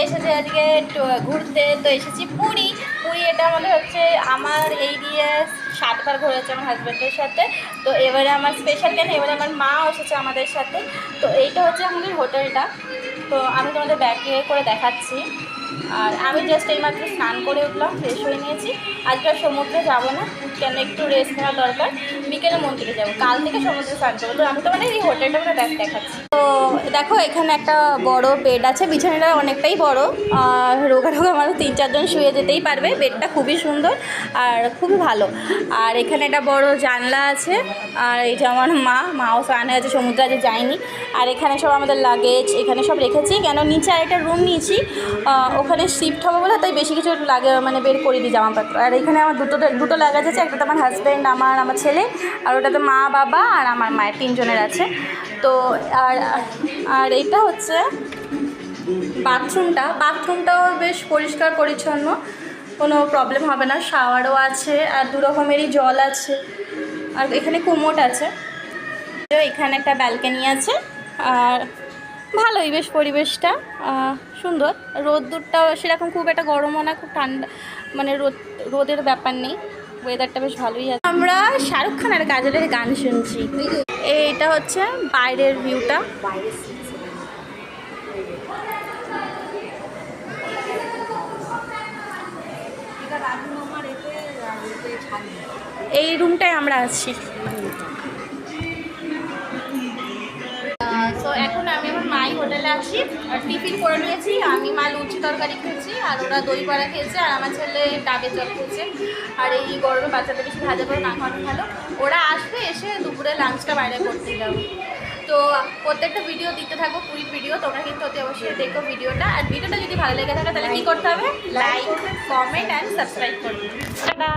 এসেছি আজকে ঘুরতে। তো এসেছি পুরী। এটা আমাদের হচ্ছে আমার এই দিয়ে 7বার ঘুরেছে আমার হাজব্যান্ডের সাথে। তো এবারে আমার স্পেশাল কেন, এবারে আমার মাও এসেছে আমাদের সাথে। তো এইটা হচ্ছে আমাদের হোটেলটা। তো আমি তোমাদের ব্যাকে করে দেখাচ্ছি। আর আমি জাস্ট এইমাত্র স্নান করে উঠলাম, ফ্রেশ হয়ে নিয়েছি। আজকে আর সমুদ্রে যাবো না, কেন একটু রেস্ট নেওয়া দরকার। বিকেলে মন্দিরে যাবো, কাল থেকে সমুদ্রে স্নান করবো। তো আমি তো মানে এই হোটেলটা মানে দেখাচ্ছি। তো দেখো এখানে একটা বড় বেড আছে, বিছানাটা অনেকটাই বড়। রোগা মানুষ 3-4 জন শুয়ে যেতেই পারবে। বেডটা খুবই সুন্দর আর খুবই ভালো। আর এখানে একটা বড় জানলা আছে। আর এই যে আমার মাও স্নানে আছে, সমুদ্রে আজ যায়নি। আর এখানে সব আমাদের লাগেজ এখানে সব রেখেছি, কেন নিচে আরেকটা রুম নিয়েছি, ওখানে শিফট হবে বলে, তাই বেশি কিছু লাগে মানে বের করে দিই জামাপত্র। আর এখানে আমার দুটো লাগেজ আছে, একটাতে আমার হাজব্যান্ড, আমার ছেলে, আর ওটাতে মা, বাবা আর আমার মায়ের 3 জনের আছে। তো আর এইটা হচ্ছে বাথরুমটাও বেশ পরিষ্কার পরিচ্ছন্ন, কোনো প্রবলেম হবে না। শাওয়ারও আছে আর 2 রকমেরই জল আছে। আর এখানে কুমোট আছে। তো এখানে একটা ব্যালকনি আছে। আর ভালোই বেশ পরিবেশটা সুন্দর। রোদ্দুরটাও সেরকম খুব একটা গরমও না, খুব ঠান্ডা, মানে রোদের ব্যাপার নেই। ওয়েদারটা বেশ ভালোই আছে। আমরা শাহরুখ খান আর কাজলের গান শুনছি। এইটা হচ্ছে বাইরের ভিউটা। এই রুমটায় আমরা আছি। তো এখন আমি আমার মাই হোটেলে আছি আর টিফিন করে নিয়েছি। আমি মা লুচি তরকারি খেয়েছি, আর ওরা দই বড়া খেয়েছে, আর আমার ছেলে ডাবের জল খেয়েছে। আর এই গরমে বাচ্চাদের বেশি ভাজা করে না খাওয়ানো ভালো। ওরা আসবে, এসে দুপুরে লাঞ্চটা বাইরে করতে যাবো। তো প্রত্যেকটা ভিডিও দিতে থাকবো, পুরীর ভিডিও। তোমরা কিন্তু অতি অবশ্যই দেখো ভিডিওটা। আর ভিডিওটা যদি ভালো লেগে থাকে তাহলে কী করতে হবে, লাইক, কমেন্ট অ্যান্ড সাবস্ক্রাইব করবে। টাটা।